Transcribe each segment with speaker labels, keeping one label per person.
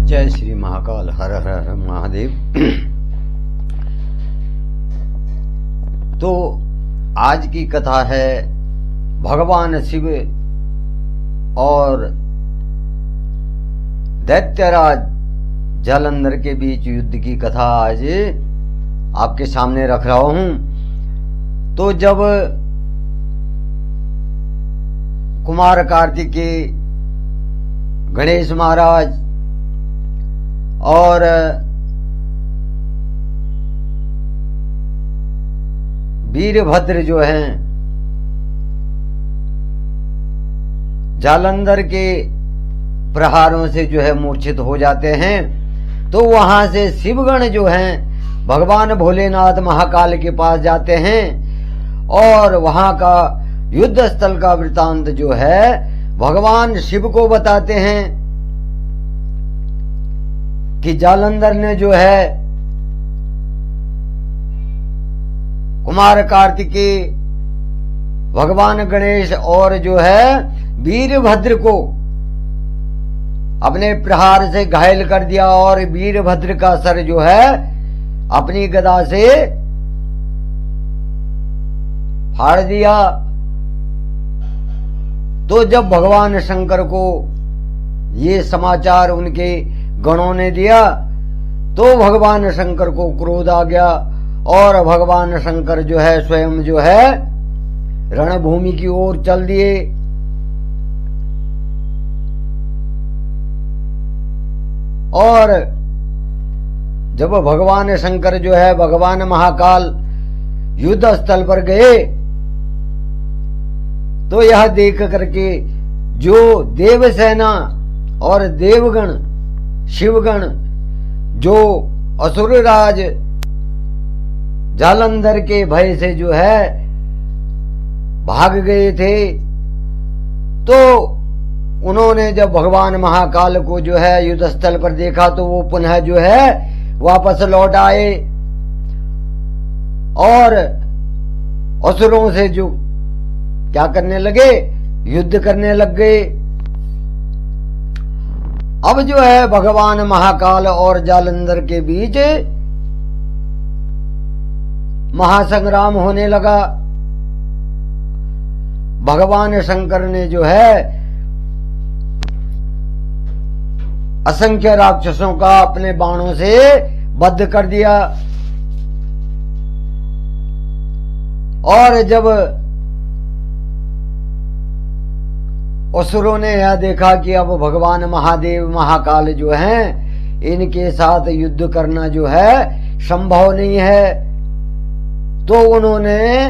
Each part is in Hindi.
Speaker 1: जय श्री महाकाल। हर हर हर महादेव। तो आज की कथा है भगवान शिव और दैत्यराज जालंधर के बीच युद्ध की कथा आज आपके सामने रख रहा हूं। तो जब कुमार कार्तिकेय, गणेश महाराज और वीरभद्र जो हैं जालंधर के प्रहारों से जो है मूर्छित हो जाते हैं, तो वहां से शिवगण जो हैं भगवान भोलेनाथ महाकाल के पास जाते हैं और वहां का युद्ध स्थल का वृतांत जो है भगवान शिव को बताते हैं कि जालंधर ने जो है कुमार कार्तिकेय, भगवान गणेश और जो है वीरभद्र को अपने प्रहार से घायल कर दिया और वीरभद्र का सर जो है अपनी गदा से फाड़ दिया। तो जब भगवान शंकर को ये समाचार उनके गणों ने दिया तो भगवान शंकर को क्रोध आ गया और भगवान शंकर जो है स्वयं जो है रणभूमि की ओर चल दिए। और जब भगवान शंकर जो है भगवान महाकाल युद्ध स्थल पर गए तो यह देख करके जो देवसेना और देवगण शिवगण जो असुरराज जालंधर के भय से जो है भाग गए थे, तो उन्होंने जब भगवान महाकाल को जो है युद्ध स्थल पर देखा तो वो पुनः जो है वापस लौट आए और असुरों से जो क्या करने लगे, युद्ध करने लग गए। अब जो है भगवान महाकाल और जालंधर के बीच महासंग्राम होने लगा। भगवान शंकर ने जो है असंख्य राक्षसों का अपने बाणों से बद्ध कर दिया और जब असुरों ने यह देखा कि अब भगवान महादेव महाकाल जो हैं इनके साथ युद्ध करना जो है संभव नहीं है, तो उन्होंने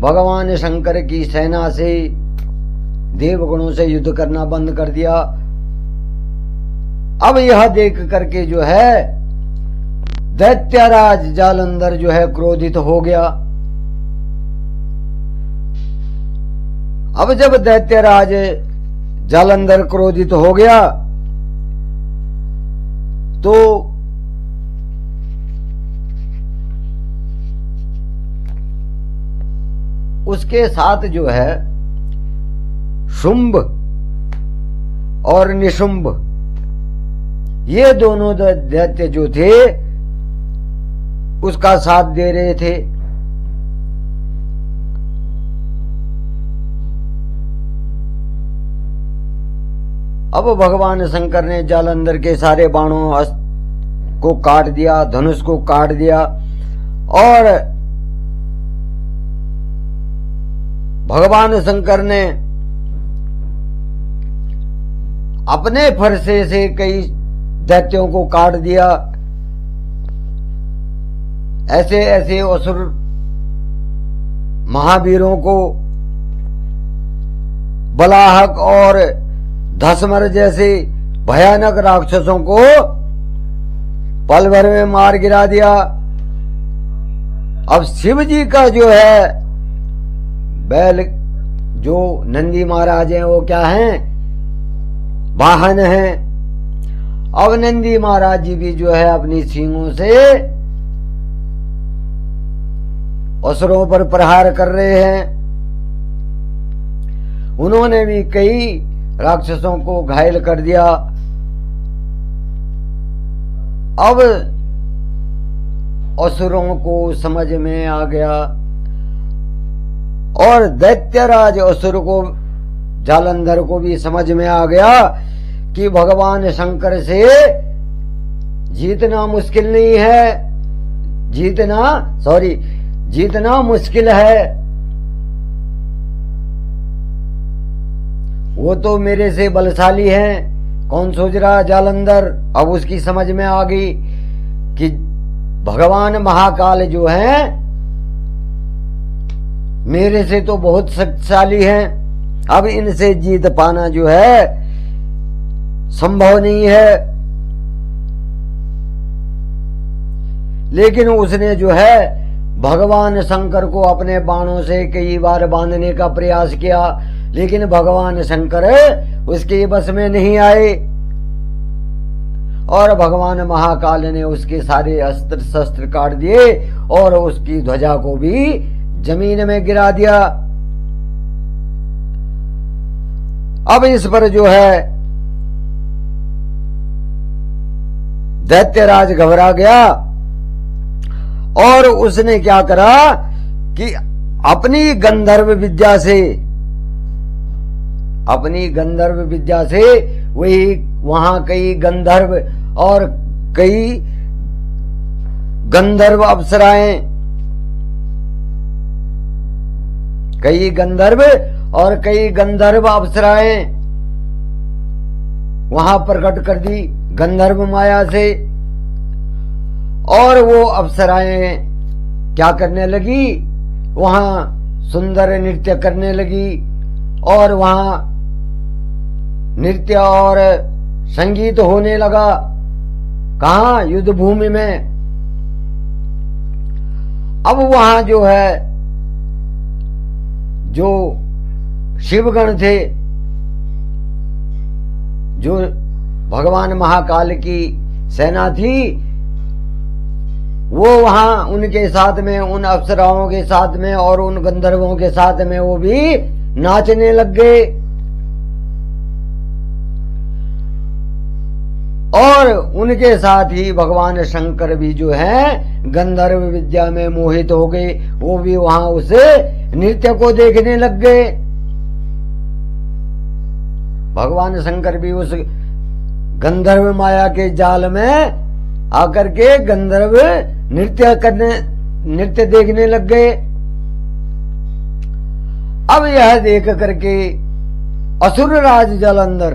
Speaker 1: भगवान शंकर की सेना से देवगणों से युद्ध करना बंद कर दिया। अब यह देख करके जो है दैत्यराज जालंधर जो है क्रोधित हो गया। अब जब दैत्यराज जालंधर क्रोधित हो गया तो उसके साथ जो है शुंभ और निशुंभ ये दोनों दैत्य जो थे उसका साथ दे रहे थे। अब भगवान शंकर ने जालंधर के सारे बाणों को काट दिया, धनुष को काट दिया और भगवान शंकर ने अपने फरसे से कई दैत्यों को काट दिया। ऐसे ऐसे असुर महावीरों को, बलाहक और धसमर जैसे भयानक राक्षसों को पल भर में मार गिरा दिया। अब शिव जी का जो है बैल जो नंदी महाराज हैं वो क्या हैं, वाहन हैं। अब नंदी महाराज जी भी जो है अपनी सींगों से असुरों पर प्रहार कर रहे हैं। उन्होंने भी कई राक्षसों को घायल कर दिया। अब असुरों को समझ में आ गया और दैत्यराज असुर को, जालंधर को भी समझ में आ गया कि भगवान शंकर से जीतना मुश्किल नहीं है, जीतना मुश्किल है। वो तो मेरे से बलशाली हैं। कौन सोच रहा जालंधर? अब उसकी समझ में आ गई कि भगवान महाकाल जो है मेरे से तो बहुत शक्तिशाली हैं। अब इनसे जीत पाना जो है संभव नहीं है। लेकिन उसने जो है भगवान शंकर को अपने बाणों से कई बार बांधने का प्रयास किया, लेकिन भगवान शंकर उसके बस में नहीं आए और भगवान महाकाल ने उसके सारे अस्त्र शस्त्र काट दिए और उसकी ध्वजा को भी जमीन में गिरा दिया। अब इस पर जो है दैत्यराज घबरा गया और उसने क्या करा कि अपनी गंधर्व विद्या से वही वहां कई गंधर्व और कई गंधर्व अप्सराएं वहां प्रकट कर दी गंधर्व माया से। और वो अप्सराएं क्या करने लगी? वहां सुंदर नृत्य करने लगी और वहां नृत्य और संगीत होने लगा। कहां? युद्ध भूमि में। अब वहां जो है जो शिवगण थे, जो भगवान महाकाल की सेना थी, वो वहां उनके साथ में, उन अप्सराओं के साथ में और उन गंधर्वों के साथ में वो भी नाचने लग गए और उनके साथ ही भगवान शंकर भी जो है गंधर्व विद्या में मोहित हो गए। वो भी वहां उस नृत्य को देखने लग गए। भगवान शंकर भी उस गंधर्व माया के जाल में आकर के गंधर्व नृत्य देखने लग गए। अब यह देख करके असुर राज जालंधर,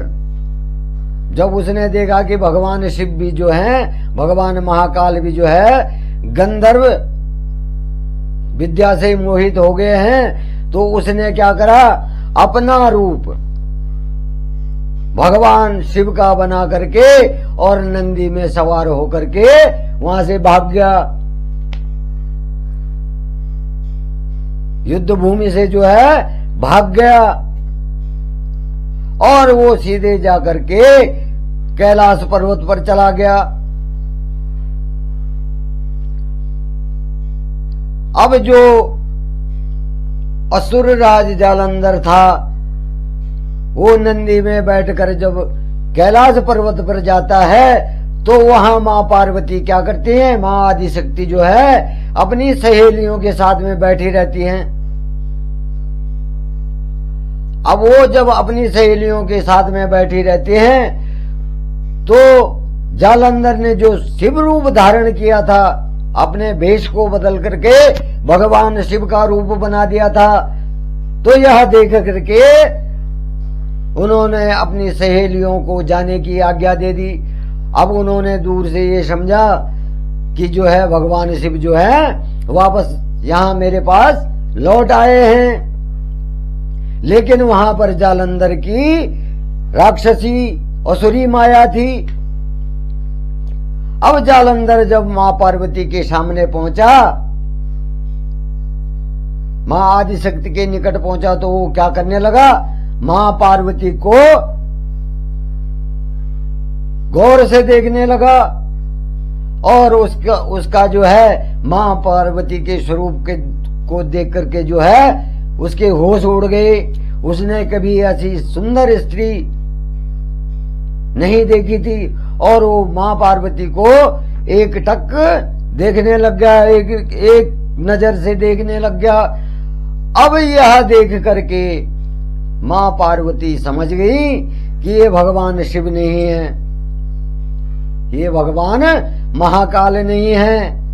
Speaker 1: जब उसने देखा कि भगवान शिव भी जो है, भगवान महाकाल भी जो है गंधर्व विद्या से मोहित हो गए हैं, तो उसने क्या करा? अपना रूप भगवान शिव का बना करके और नंदी में सवार होकर के वहां से भाग गया। युद्ध भूमि से जो है भाग गया और वो सीधे जाकर के कैलाश पर्वत पर चला गया। अब जो असुर राज जालंधर था वो नंदी में बैठकर जब कैलाश पर्वत पर जाता है तो वहां मां पार्वती क्या करती हैं? मां आदिशक्ति जो है अपनी सहेलियों के साथ में बैठी रहती हैं। अब वो जब अपनी सहेलियों के साथ में बैठी रहती हैं तो जालंधर ने जो शिव रूप धारण किया था, अपने वेश को बदल करके भगवान शिव का रूप बना दिया था, तो यह देख करके उन्होंने अपनी सहेलियों को जाने की आज्ञा दे दी। अब उन्होंने दूर से ये समझा कि जो है भगवान शिव जो है वापस यहां मेरे पास लौट आए हैं। लेकिन वहां पर जालंधर की राक्षसी असुरी माया थी। अब जालंधर जब मां पार्वती के सामने पहुंचा, मां आदिशक्ति के निकट पहुंचा, तो वो क्या करने लगा? मां पार्वती को गौर से देखने लगा और उसका जो है मां पार्वती के स्वरूप को देख करके जो है उसके होश उड़ गए। उसने कभी ऐसी सुंदर स्त्री नहीं देखी थी और वो मां पार्वती को एक टक देखने लग गया, एक नजर से देखने लग गया। अब यह देख करके मां पार्वती समझ गई कि ये भगवान शिव नहीं है, ये भगवान महाकाल नहीं है।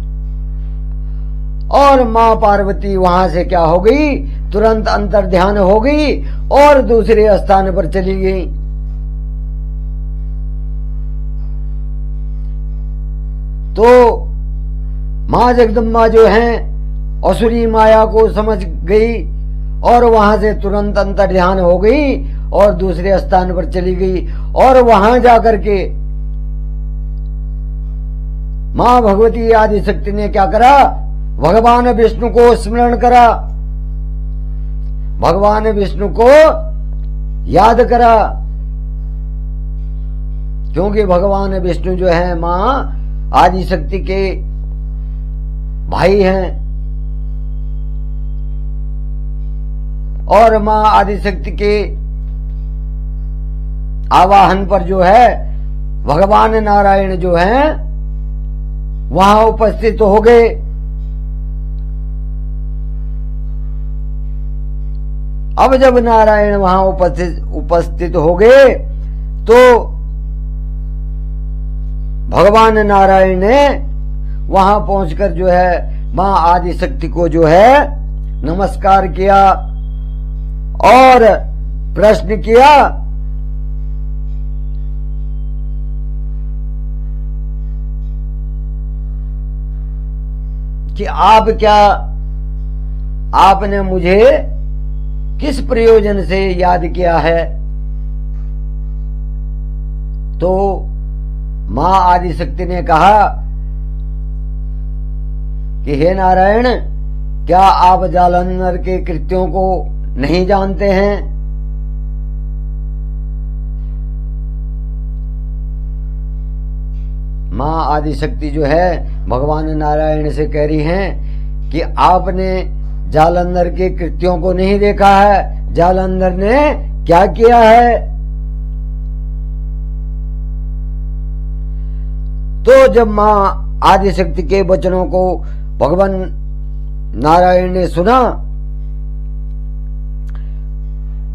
Speaker 1: और मां पार्वती वहां से क्या हो गई, तुरंत अंतर ध्यान हो गई और दूसरे स्थान पर चली गई। तो मां जगदम्बा जो है असुरी माया को समझ गई और वहां से तुरंत अंतर ध्यान हो गई और दूसरे स्थान पर चली गई। और वहां जाकर के मां भगवती आदि शक्ति ने क्या करा, भगवान विष्णु को स्मरण करा, भगवान विष्णु को याद करा, क्योंकि भगवान विष्णु जो है मां आदि शक्ति के भाई हैं। और मां आदि शक्ति के आवाहन पर जो है भगवान नारायण जो हैं वहां उपस्थित हो गए। अब जब नारायण वहां उपस्थित हो गए तो भगवान नारायण ने वहां पहुंचकर जो है मां आदि शक्ति को जो है नमस्कार किया और प्रश्न किया कि आप क्या, आपने मुझे किस प्रयोजन से याद किया है। तो मां आदि शक्ति ने कहा कि हे नारायण, क्या आप जालंधर के कृत्यों को नहीं जानते हैं। मां आदि शक्ति जो है भगवान नारायण से कह रही हैं कि आपने जालंधर के कृत्यों को नहीं देखा है, जालंधर ने क्या किया है। तो जब मां आदि शक्ति के वचनों को भगवान नारायण ने सुना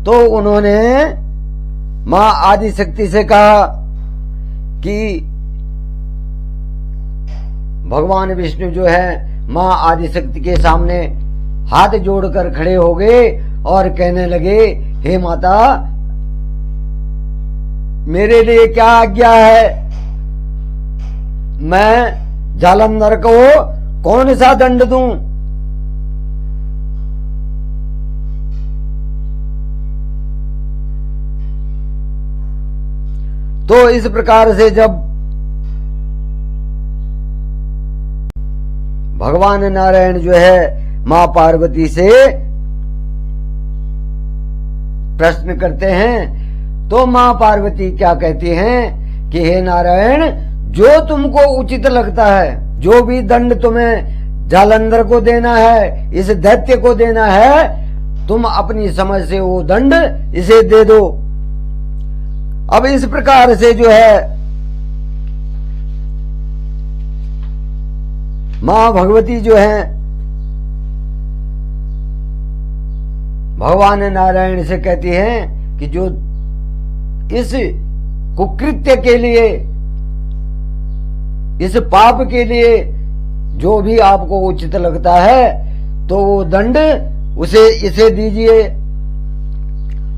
Speaker 1: तो उन्होंने मां आदि शक्ति से कहा कि भगवान विष्णु जो है मां आदि शक्ति के सामने हाथ जोड़कर खड़े हो गए और कहने लगे, हे माता, मेरे लिए क्या आज्ञा है, मैं जालंधर को कौन सा दंड दूं। तो इस प्रकार से जब भगवान नारायण जो है मां पार्वती से प्रश्न करते हैं तो मां पार्वती क्या कहती हैं कि हे नारायण, जो तुमको उचित लगता है, जो भी दंड तुम्हें जालंधर को देना है, इस दैत्य को देना है, तुम अपनी समझ से वो दंड इसे दे दो। अब इस प्रकार से जो है मां भगवती जो है भगवान नारायण से कहती हैं कि जो इस कुकृत्य के लिए, इस पाप के लिए जो भी आपको उचित लगता है तो वो दंड इसे दीजिए।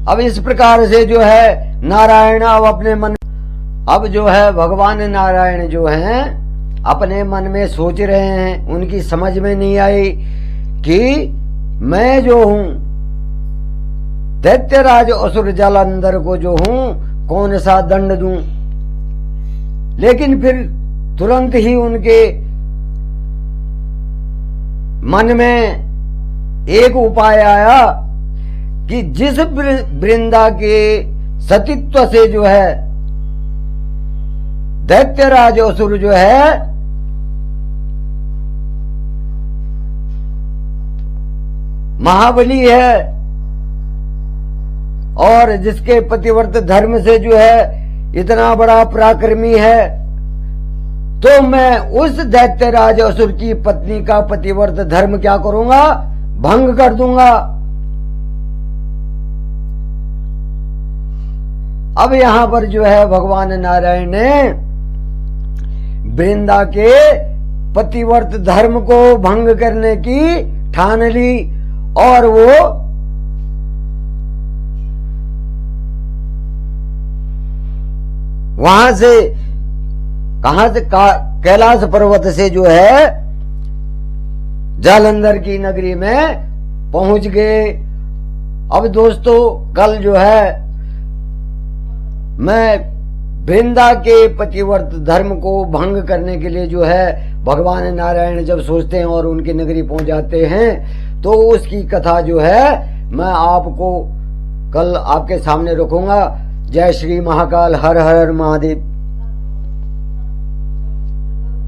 Speaker 1: अब इस प्रकार से जो है नारायण अब अपने मन, अब जो है भगवान नारायण जो हैं अपने मन में सोच रहे हैं, उनकी समझ में नहीं आई कि मैं जो हूं दैत्यराज असुर जालंधर को जो हूं कौन सा दंड दूं। लेकिन फिर तुरंत ही उनके मन में एक उपाय आया कि जिस वृंदा के सतीत्व से जो है दैत्यराज असुर जो है महाबली है और जिसके पतिव्रत धर्म से जो है इतना बड़ा पराक्रमी है, तो मैं उस दैत्यराज असुर की पत्नी का पतिव्रत धर्म क्या करूंगा, भंग कर दूंगा। अब यहां पर जो है भगवान नारायण ने वृंदा के पतिव्रत धर्म को भंग करने की ठान ली और वो वहां से कहां से कैलाश पर्वत से जो है जालंधर की नगरी में पहुंच गए। अब दोस्तों कल जो है मैं वृंदा के पतिव्रत धर्म को भंग करने के लिए जो है भगवान नारायण जब सोचते हैं और उनकी नगरी पहुंच जाते हैं तो उसकी कथा जो है मैं आपको कल आपके सामने रखूंगा। जय श्री महाकाल, हर हर महादेव।